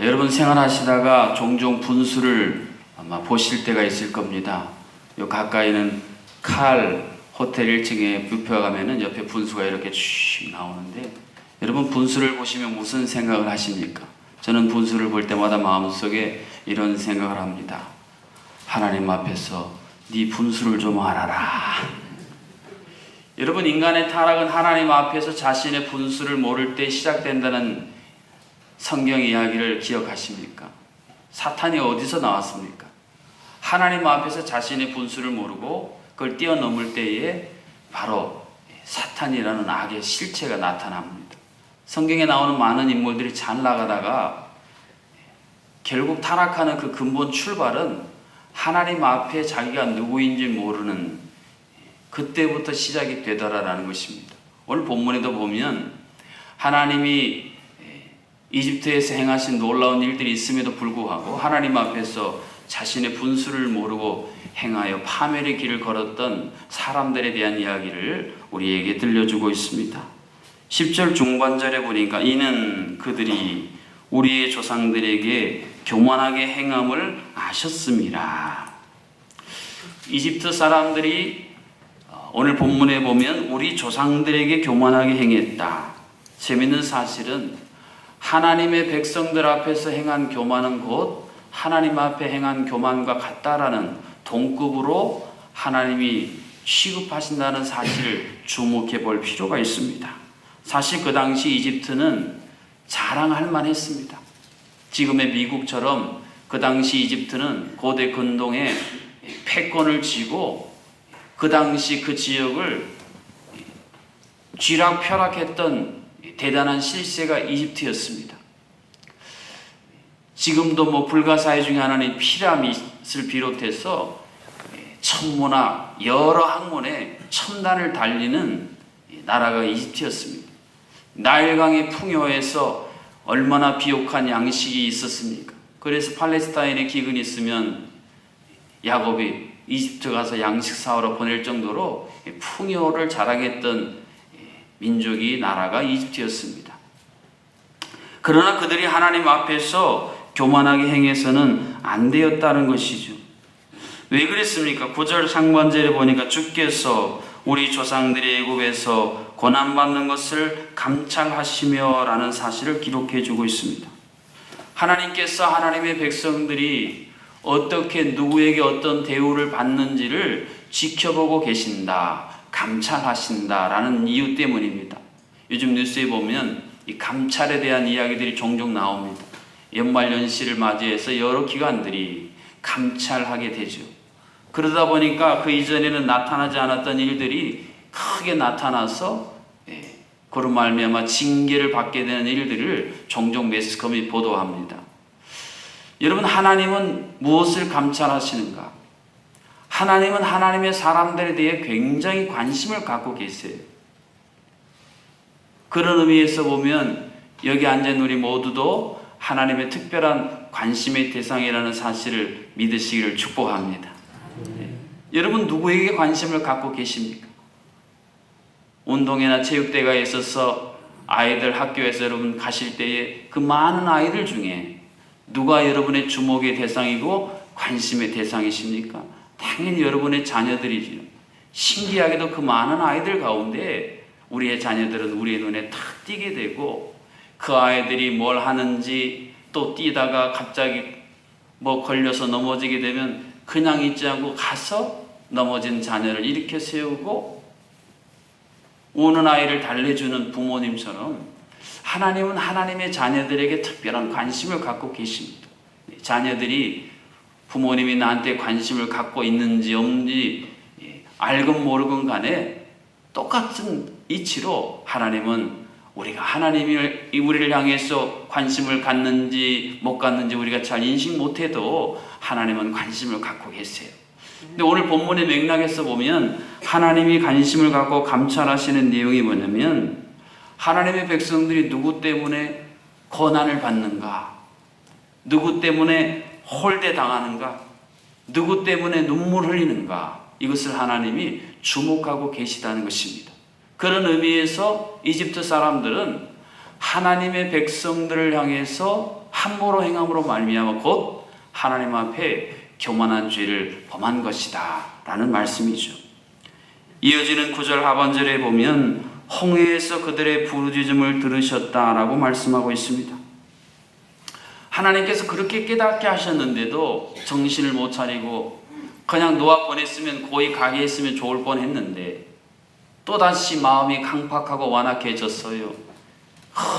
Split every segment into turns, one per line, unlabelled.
여러분 생활하시다가 종종 분수를 아마 보실 때가 있을 겁니다. 요 가까이는 칼 호텔 1층에 뷔페가 가면은 옆에 분수가 이렇게 쭉 나오는데, 여러분 분수를 보시면 무슨 생각을 하십니까? 저는 분수를 볼 때마다 마음속에 이런 생각을 합니다. 하나님 앞에서 네 분수를 좀 알아라. 여러분, 인간의 타락은 하나님 앞에서 자신의 분수를 모를 때 시작된다는 성경 이야기를 기억하십니까? 사탄이 어디서 나왔습니까? 하나님 앞에서 자신의 분수를 모르고 그걸 뛰어넘을 때에 바로 사탄이라는 악의 실체가 나타납니다. 성경에 나오는 많은 인물들이 잘 나가다가 결국 타락하는 그 근본 출발은 하나님 앞에 자기가 누구인지 모르는 그때부터 시작이 되더라라는 것입니다. 오늘 본문에도 보면 하나님이 이집트에서 행하신 놀라운 일들이 있음에도 불구하고 하나님 앞에서 자신의 분수를 모르고 행하여 파멸의 길을 걸었던 사람들에 대한 이야기를 우리에게 들려주고 있습니다. 10절 중반절에 보니까 이는 그들이 우리의 조상들에게 교만하게 행함을 아셨습니다. 이집트 사람들이 오늘 본문에 보면 우리 조상들에게 교만하게 행했다. 재밌는 사실은 하나님의 백성들 앞에서 행한 교만은 곧 하나님 앞에 행한 교만과 같다라는 동급으로 하나님이 취급하신다는 사실을 주목해 볼 필요가 있습니다. 사실 그 당시 이집트는 자랑할 만했습니다. 지금의 미국처럼 그 당시 이집트는 고대 근동에 패권을 쥐고 그 당시 그 지역을 쥐락펴락했던 대단한 실세가 이집트였습니다. 지금도 불가사의 중에 하나는 피라밋을 비롯해서 천문학 여러 학문에 첨단을 달리는 나라가 이집트였습니다. 나일강의 풍요에서 얼마나 비옥한 양식이 있었습니까? 그래서 팔레스타인에 기근이 있으면 야곱이 이집트 가서 양식 사오러 보낼 정도로 풍요를 자랑했던 민족이 나라가 이집트였습니다. 그러나 그들이 하나님 앞에서 교만하게 행해서는 안 되었다는 것이죠. 왜 그랬습니까? 9절 상반절에 보니까 주께서 우리 조상들이 애굽에서 고난받는 것을 감찰하시며 라는 사실을 기록해 주고 있습니다. 하나님께서 하나님의 백성들이 어떻게 누구에게 어떤 대우를 받는지를 지켜보고 계신다, 감찰하신다라는 이유 때문입니다. 요즘 뉴스에 보면 이 감찰에 대한 이야기들이 종종 나옵니다. 연말연시를 맞이해서 여러 기관들이 감찰하게 되죠. 그러다 보니까 그 이전에는 나타나지 않았던 일들이 크게 나타나서 그로 말미암아 징계를 받게 되는 일들을 종종 매스컴이 보도합니다. 여러분, 하나님은 무엇을 감찰하시는가? 하나님은 하나님의 사람들에 대해 굉장히 관심을 갖고 계세요. 그런 의미에서 보면 여기 앉은 우리 모두도 하나님의 특별한 관심의 대상이라는 사실을 믿으시기를 축복합니다. 여러분, 누구에게 관심을 갖고 계십니까? 운동회나 체육대회가 있어서 아이들 학교에서 여러분 가실 때에 그 많은 아이들 중에 누가 여러분의 주목의 대상이고 관심의 대상이십니까? 당연히 여러분의 자녀들이지요. 신기하게도 그 많은 아이들 가운데 우리의 자녀들은 우리의 눈에 탁 띄게 되고 그 아이들이 뭘 하는지 또 뛰다가 갑자기 걸려서 넘어지게 되면 그냥 있지 않고 가서 넘어진 자녀를 일으켜 세우고 우는 아이를 달래주는 부모님처럼 하나님은 하나님의 자녀들에게 특별한 관심을 갖고 계십니다. 자녀들이 부모님이 나한테 관심을 갖고 있는지 없는지 알건 모르건 간에 똑같은 이치로 하나님은 우리가 하나님이 우리를 향해서 관심을 갖는지 못 갖는지 우리가 잘 인식 못해도 하나님은 관심을 갖고 계세요. 근데 오늘 본문의 맥락에서 보면 하나님이 관심을 갖고 감찰하시는 내용이 뭐냐면 하나님의 백성들이 누구 때문에 고난을 받는가? 누구 때문에 홀대당하는가? 누구 때문에 눈물 흘리는가? 이것을 하나님이 주목하고 계시다는 것입니다. 그런 의미에서 이집트 사람들은 하나님의 백성들을 향해서 함부로 행함으로 말미암아 곧 하나님 앞에 교만한 죄를 범한 것이다 라는 말씀이죠. 이어지는 9절 하반절에 보면 홍해에서 그들의 부르짖음을 들으셨다라고 말씀하고 있습니다. 하나님께서 그렇게 깨닫게 하셨는데도 정신을 못 차리고 그냥 놓아 보냈으면 고이 가게 했으면 좋을 뻔했는데 또다시 마음이 강팍하고 완악해졌어요.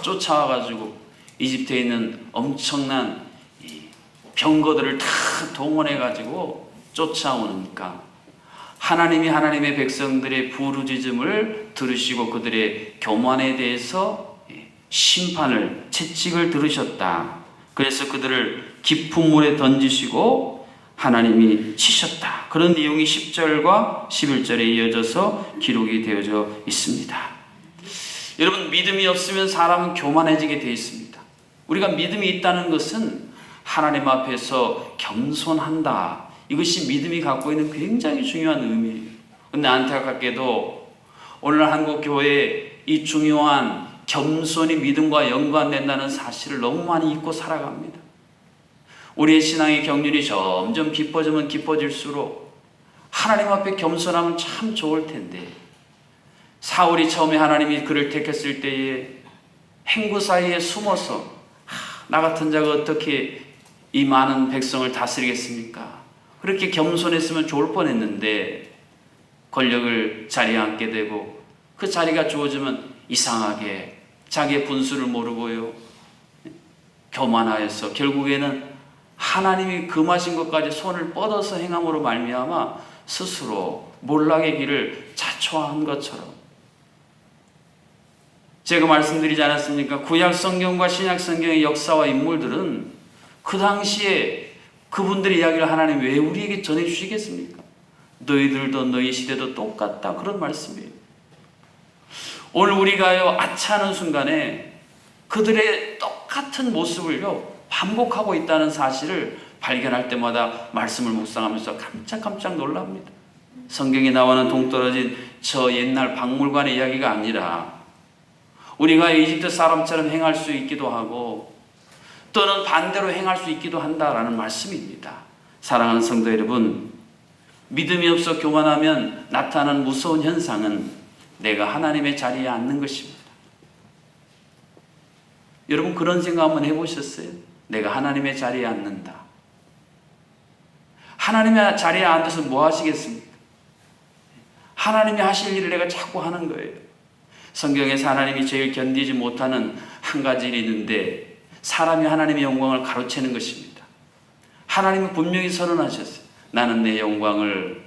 쫓아와가지고 이집트에 있는 엄청난 병거들을 다 동원해가지고 쫓아오니까 하나님이 하나님의 백성들의 부르짖음을 들으시고 그들의 교만에 대해서 심판을, 채찍을 들으셨다. 그래서 그들을 깊은 물에 던지시고 하나님이 치셨다. 그런 내용이 10절과 11절에 이어져서 기록이 되어져 있습니다. 여러분, 믿음이 없으면 사람은 교만해지게 되어 있습니다. 우리가 믿음이 있다는 것은 하나님 앞에서 겸손한다. 이것이 믿음이 갖고 있는 굉장히 중요한 의미예요. 그런데 안타깝게도 오늘 한국 교회에 이 중요한 겸손이 믿음과 연관된다는 사실을 너무 많이 잊고 살아갑니다. 우리의 신앙의 경륜이 점점 깊어지면 깊어질수록 하나님 앞에 겸손하면 참 좋을 텐데, 사울이 처음에 하나님이 그를 택했을 때에 행구 사이에 숨어서 나 같은 자가 어떻게 이 많은 백성을 다스리겠습니까? 그렇게 겸손했으면 좋을 뻔했는데 권력을 자리에 앉게 되고 그 자리가 주어지면 이상하게 자기의 분수를 모르고요, 교만하여서 결국에는 하나님이 금하신 것까지 손을 뻗어서 행함으로 말미암아 스스로 몰락의 길을 자초한 것처럼, 제가 말씀드리지 않았습니까? 구약 성경과 신약 성경의 역사와 인물들은 그 당시에 그분들의 이야기를 하나님 왜 우리에게 전해주시겠습니까? 너희들도 너희 시대도 똑같다, 그런 말씀이에요. 오늘 우리가요, 아차하는 순간에 그들의 똑같은 모습을요 반복하고 있다는 사실을 발견할 때마다 말씀을 묵상하면서 깜짝깜짝 놀랍니다. 성경에 나오는 동떨어진 저 옛날 박물관의 이야기가 아니라 우리가 이집트 사람처럼 행할 수 있기도 하고 또는 반대로 행할 수 있기도 한다라는 말씀입니다. 사랑하는 성도 여러분, 믿음이 없어 교만하면 나타나는 무서운 현상은 내가 하나님의 자리에 앉는 것입니다. 여러분, 그런 생각 한번 해보셨어요? 내가 하나님의 자리에 앉는다. 하나님의 자리에 앉아서 뭐 하시겠습니까? 하나님이 하실 일을 내가 자꾸 하는 거예요. 성경에서 하나님이 제일 견디지 못하는 한 가지 일이 있는데 사람이 하나님의 영광을 가로채는 것입니다. 하나님은 분명히 선언하셨어요. 나는 내 영광을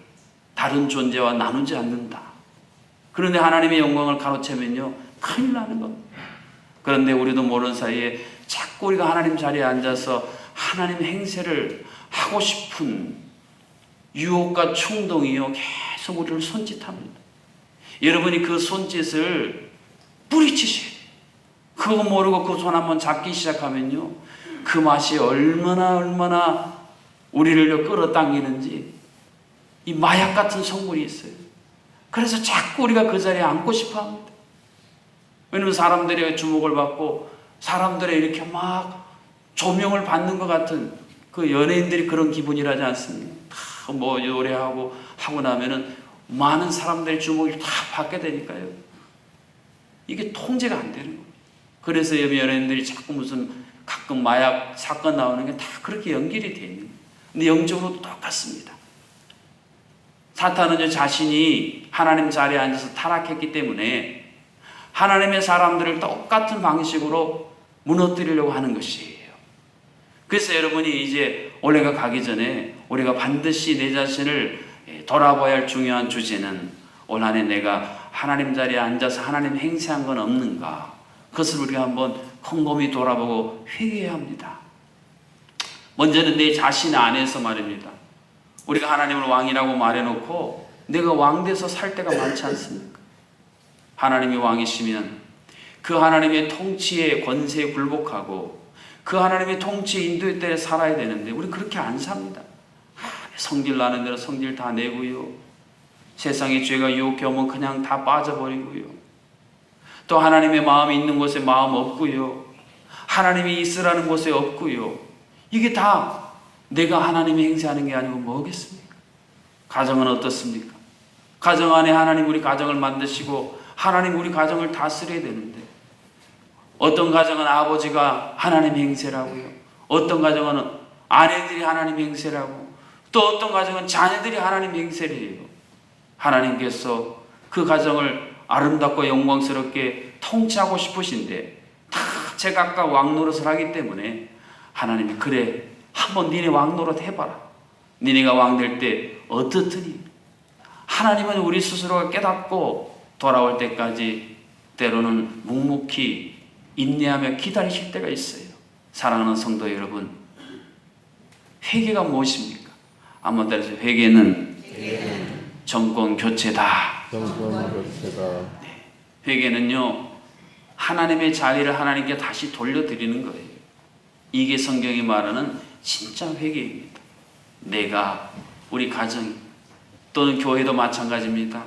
다른 존재와 나누지 않는다. 그런데 하나님의 영광을 가로채면요 큰일 나는 겁니다. 그런데 우리도 모르는 사이에 자꾸 우리가 하나님 자리에 앉아서 하나님의 행세를 하고 싶은 유혹과 충동이요 계속 우리를 손짓합니다. 여러분이 그 손짓을 뿌리치셔야 돼요. 그거 모르고 그 손 한번 잡기 시작하면요 그 맛이 얼마나 우리를 끌어당기는지, 이 마약 같은 성분이 있어요. 그래서 자꾸 우리가 그 자리에 앉고 싶어 합니다. 왜냐면 사람들의 주목을 받고 사람들의 이렇게 막 조명을 받는 것 같은, 그 연예인들이 그런 기분이라지 않습니까? 다 뭐 노래하고 하고 나면은 많은 사람들의 주목을 다 받게 되니까요. 이게 통제가 안 되는 거예요. 그래서 연예인들이 자꾸 무슨 가끔 마약 사건 나오는 게 다 그렇게 연결이 되어 있는 거예요. 근데 영적으로도 똑같습니다. 사탄은 자신이 하나님 자리에 앉아서 타락했기 때문에 하나님의 사람들을 똑같은 방식으로 무너뜨리려고 하는 것이에요. 그래서 여러분이 이제 올해가 가기 전에 우리가 반드시 내 자신을 돌아봐야 할 중요한 주제는 올 한 해 내가 하나님 자리에 앉아서 하나님 행세한 건 없는가, 그것을 우리가 한번 곰곰이 돌아보고 회개해야 합니다. 먼저는 내 자신 안에서 말입니다. 우리가 하나님을 왕이라고 말해놓고 내가 왕 돼서 살 때가 많지 않습니까? 하나님이 왕이시면 그 하나님의 통치의 권세에 굴복하고 그 하나님의 통치 인도의 때에 살아야 되는데 우리 그렇게 안 삽니다. 성질 나는 대로 성질 다 내고요, 세상의 죄가 유혹해 오면 그냥 다 빠져버리고요, 또 하나님의 마음이 있는 곳에 마음 없고요, 하나님이 있으라는 곳에 없고요. 이게 다 내가 하나님이 행세하는 게 아니고 뭐겠습니까? 가정은 어떻습니까? 가정 안에 하나님 우리 가정을 만드시고 하나님 우리 가정을 다스려야 되는데, 어떤 가정은 아버지가 하나님 행세라고요. 어떤 가정은 아내들이 하나님 행세라고, 또 어떤 가정은 자녀들이 하나님 행세를 해요. 하나님께서 그 가정을 아름답고 영광스럽게 통치하고 싶으신데 다 제각각 왕노릇을 하기 때문에 하나님이 그래 한번 니네 왕노릇 해봐라. 니네가 왕 될 때 어떻더니. 하나님은 우리 스스로가 깨닫고 돌아올 때까지 때로는 묵묵히 인내하며 기다리실 때가 있어요. 사랑하는 성도 여러분, 회개가 무엇입니까? 한번 따라서 회개는 정권 교체다. 회개는요, 하나님의 자리를 하나님께 다시 돌려드리는 거예요. 이게 성경이 말하는 진짜 회개입니다. 내가, 우리 가정이, 또는 교회도 마찬가지입니다.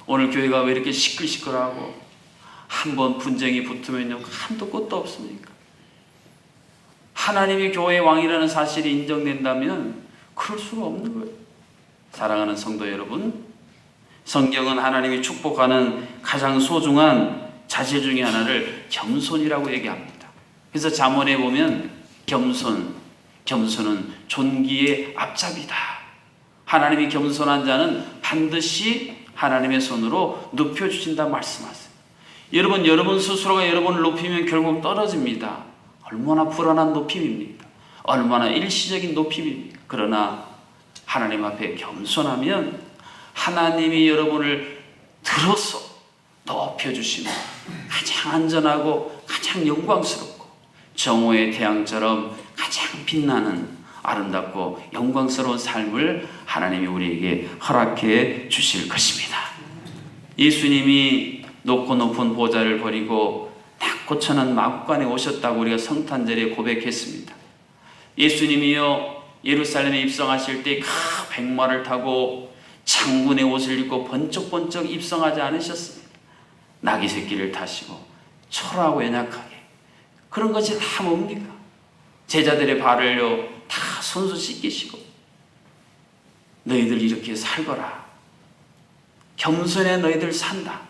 오늘 교회가 왜 이렇게 시끌시끌하고 한번 분쟁이 붙으면요 한도 끝도 없습니까? 하나님이 교회의 왕이라는 사실이 인정된다면 그럴 수가 없는 거예요. 사랑하는 성도 여러분, 성경은 하나님이 축복하는 가장 소중한 자질 중에 하나를 겸손이라고 얘기합니다. 그래서 잠언에 보면 겸손은 존귀의 앞잡이다. 하나님이 겸손한 자는 반드시 하나님의 손으로 높여주신다 말씀하세요. 여러분 스스로가 여러분을 높이면 결국 떨어집니다. 얼마나 불안한 높임입니까? 얼마나 일시적인 높임입니까? 그러나 하나님 앞에 겸손하면 하나님이 여러분을 들어서 높여주시면 가장 안전하고 가장 영광스럽고 정오의 태양처럼 가장 빛나는 아름답고 영광스러운 삶을 하나님이 우리에게 허락해 주실 것입니다. 예수님이 높고 높은 보좌를 버리고 낮고 천한 마구간에 오셨다고 우리가 성탄절에 고백했습니다. 예수님이요 예루살렘에 입성하실 때 백마를 타고 장군의 옷을 입고 번쩍번쩍 입성하지 않으셨습니다. 나귀 새끼를 타시고 초라하고 연약하게. 그런 것이 다 뭡니까? 제자들의 발을요 다 손수 씻기시고 너희들 이렇게 살거라. 겸손해 너희들 산다.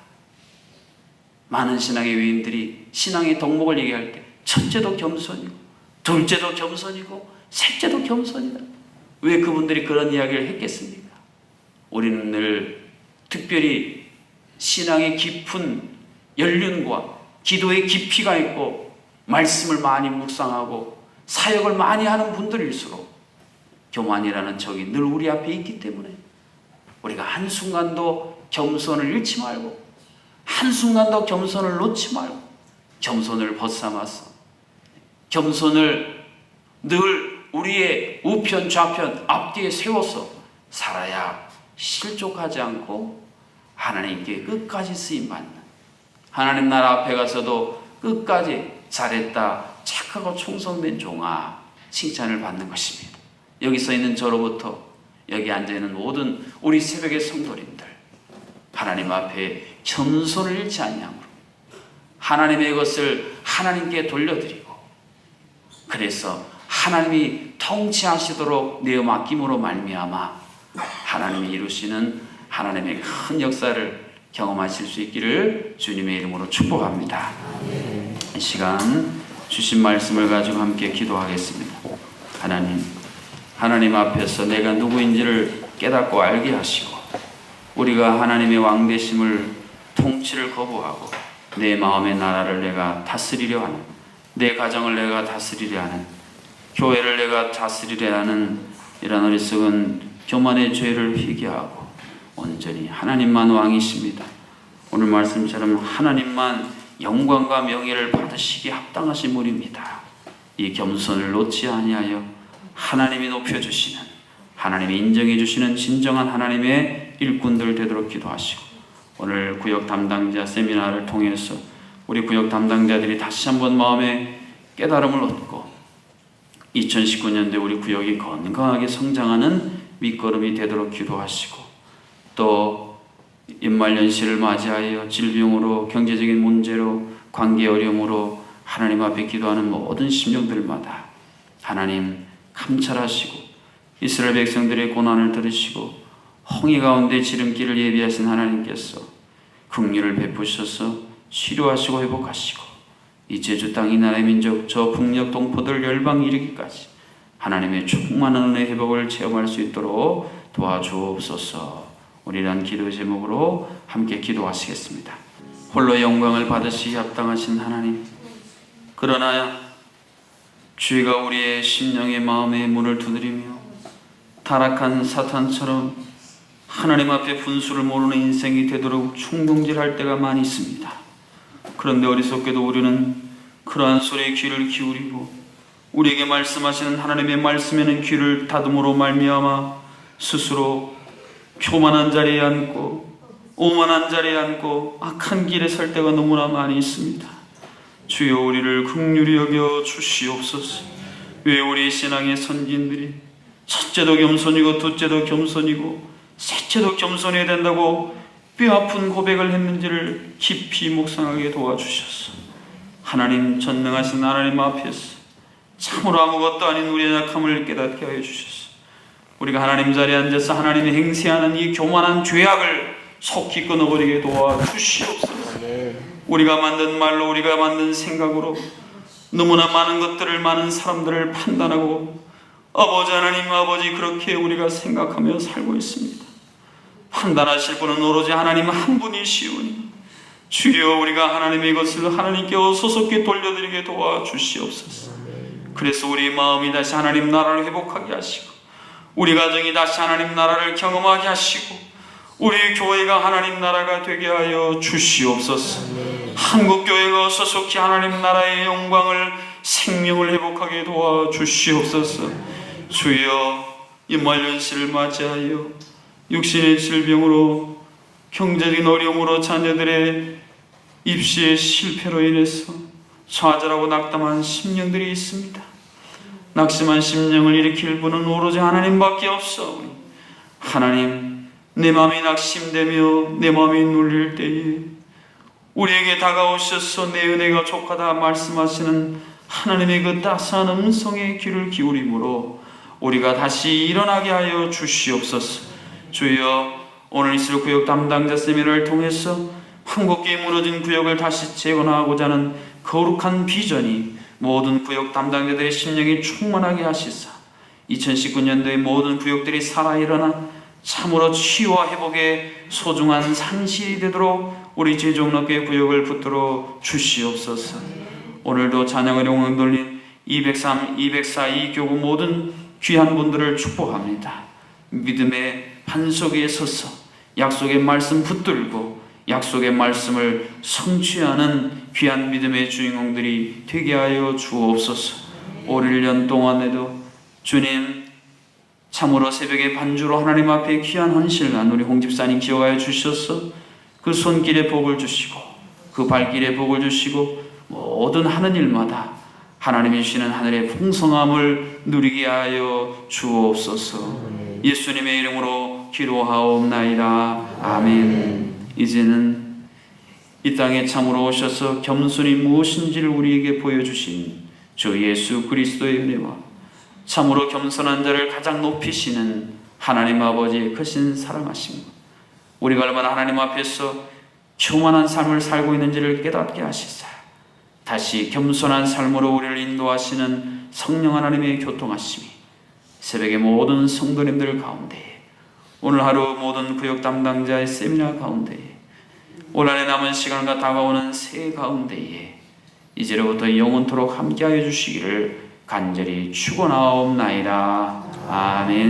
많은 신앙의 외인들이 신앙의 덕목을 얘기할 때 첫째도 겸손이고 둘째도 겸손이고 셋째도 겸손이다. 왜 그분들이 그런 이야기를 했겠습니까? 우리는 늘 특별히 신앙의 깊은 연륜과 기도의 깊이가 있고 말씀을 많이 묵상하고 사역을 많이 하는 분들일수록 교만이라는 적이 늘 우리 앞에 있기 때문에 우리가 한순간도 겸손을 잃지 말고 한순간도 겸손을 놓지 말고 겸손을 벗삼아서 겸손을 늘 우리의 우편 좌편 앞뒤에 세워서 살아야 실족하지 않고 하나님께 끝까지 쓰임받는, 하나님 나라 앞에 가서도 끝까지 잘했다 착하고 충성된 종아 칭찬을 받는 것입니다. 여기 서 있는 저로부터 여기 앉아있는 모든 우리 새벽의 성도님들 하나님 앞에 겸손을 잃지 않냐므로 하나님의 것을 하나님께 돌려드리고 그래서 하나님이 통치하시도록 내어 맡김으로 말미암아 하나님이 이루시는 하나님의 큰 역사를 경험하실 수 있기를 주님의 이름으로 축복합니다. 이 시간 주신 말씀을 가지고 함께 기도하겠습니다. 하나님 앞에서 내가 누구인지를 깨닫고 알게 하시고 우리가 하나님의 왕되심을 통치를 거부하고 내 마음의 나라를 내가 다스리려 하는, 내 가정을 내가 다스리려 하는, 교회를 내가 다스리려 하는 이런 어리석은 교만의 죄를 회개하고 온전히 하나님만 왕이십니다. 오늘 말씀처럼 하나님만 영광과 명예를 받으시기 합당하신 분입니다. 이 겸손을 놓지 아니하여 하나님이 높여주시는, 하나님이 인정해 주시는 진정한 하나님의 일꾼들 되도록 기도하시고 오늘 구역 담당자 세미나를 통해서 우리 구역 담당자들이 다시 한번 마음의 깨달음을 얻고 2019년도에 우리 구역이 건강하게 성장하는 밑거름이 되도록 기도하시고 또 연말연시를 맞이하여 질병으로 경제적인 문제로 관계 어려움으로 하나님 앞에 기도하는 모든 심령들마다 하나님 감찰하시고 이스라엘 백성들의 고난을 들으시고 홍해 가운데 지름길을 예비하신 하나님께서 긍휼을 베푸셔서 치료하시고 회복하시고 이 제주 땅 이 나라의 민족 저 북녘 동포들 열방 이르기까지 하나님의 충만한 은혜 회복을 체험할 수 있도록 도와주옵소서. 우리란 기도 제목으로 함께 기도하시겠습니다. 홀로 영광을 받으시기 합당하신 하나님, 그러나 죄가 우리의 심령의 마음의 문을 두드리며 타락한 사탄처럼 하나님 앞에 분수를 모르는 인생이 되도록 충동질할 때가 많이 있습니다. 그런데 어리석게도 우리는 그러한 소리에 귀를 기울이고 우리에게 말씀하시는 하나님의 말씀에는 귀를 다듬으로 말미암아 스스로 교만한 자리에 앉고 오만한 자리에 앉고 악한 길에 설 때가 너무나 많이 있습니다. 주여 우리를 긍휼히 여겨 주시옵소서. 왜 우리 신앙의 선진들이 첫째도 겸손이고 둘째도 겸손이고 셋째도 겸손해야 된다고 뼈아픈 고백을 했는지를 깊이 묵상하게 도와주셔서 하나님 전능하신 하나님 앞에서 참으로 아무것도 아닌 우리의 약함을 깨닫게 하여 주셔서 우리가 하나님 자리에 앉아서 하나님의 행세하는 이 교만한 죄악을 속히 끊어버리게 도와주시옵소서. 우리가 만든 말로 우리가 만든 생각으로 너무나 많은 것들을 많은 사람들을 판단하고 아버지 하나님 아버지 그렇게 우리가 생각하며 살고 있습니다. 판단하실 분은 오로지 하나님 한 분이시오니 주여 우리가 하나님의 것을 하나님께 소속히 돌려드리게 도와주시옵소서. 그래서 우리 마음이 다시 하나님 나라를 회복하게 하시고 우리 가정이 다시 하나님 나라를 경험하게 하시고 우리 교회가 하나님 나라가 되게 하여 주시옵소서. 한국교회가 소속히 하나님 나라의 영광을 생명을 회복하게 도와주시옵소서. 주여 이 말년시를 맞이하여 육신의 질병으로 경제적인 어려움으로 자녀들의 입시의 실패로 인해서 좌절하고 낙담한 심령들이 있습니다. 낙심한 심령을 일으킬 분은 오로지 하나님밖에 없사오니 하나님 내 마음이 낙심되며 내 마음이 눌릴 때에 우리에게 다가오셔서 내 은혜가 족하다 말씀하시는 하나님의 그 따스한 음성에 귀를 기울이므로 우리가 다시 일어나게 하여 주시옵소서. 주여 오늘 이슬 구역 담당자 세미나를 통해서 한국교회 무너진 구역을 다시 재건하고자 하는 거룩한 비전이 모든 구역 담당자들의 심령이 충만하게 하시사 2019년도에 모든 구역들이 살아 일어나 참으로 치유와 회복의 소중한 산실이 되도록 우리 제주옥락교회 구역을 붙들어 주시옵소서. 오늘도 찬양을 영광 돌린 203, 204 이 교구 모든 귀한 분들을 축복합니다. 믿음의 반석 위에 서서 약속의 말씀 붙들고 약속의 말씀을 성취하는 귀한 믿음의 주인공들이 되게 하여 주옵소서. 올 1년 동안에도 주님 참으로 새벽에 반주로 하나님 앞에 귀한 헌신한 우리 홍 집사님 기억하여 주셔서 그 손길에 복을 주시고 그 발길에 복을 주시고 모든 하는 일마다 하나님이 주시는 하늘의 풍성함을 누리게 하여 주옵소서. 예수님의 이름으로 기도하옵나이다. 아멘. 이제는 이 땅에 참으로 오셔서 겸손히 무엇인지를 우리에게 보여주신 주 예수 그리스도의 은혜와 참으로 겸손한 자를 가장 높이시는 하나님 아버지의 크신 사랑하심과 우리가 얼마나 하나님 앞에서 교만한 삶을 살고 있는지를 깨닫게 하시사 다시 겸손한 삶으로 우리를 인도하시는 성령 하나님의 교통하심이 새벽에 모든 성도님들 가운데 오늘 하루 모든 구역 담당자의 세미나 가운데 올 한해 남은 시간과 다가오는 새해 가운데에 이제로부터 영원토록 함께하여 주시기를 간절히 축원하옵나이다. 아멘.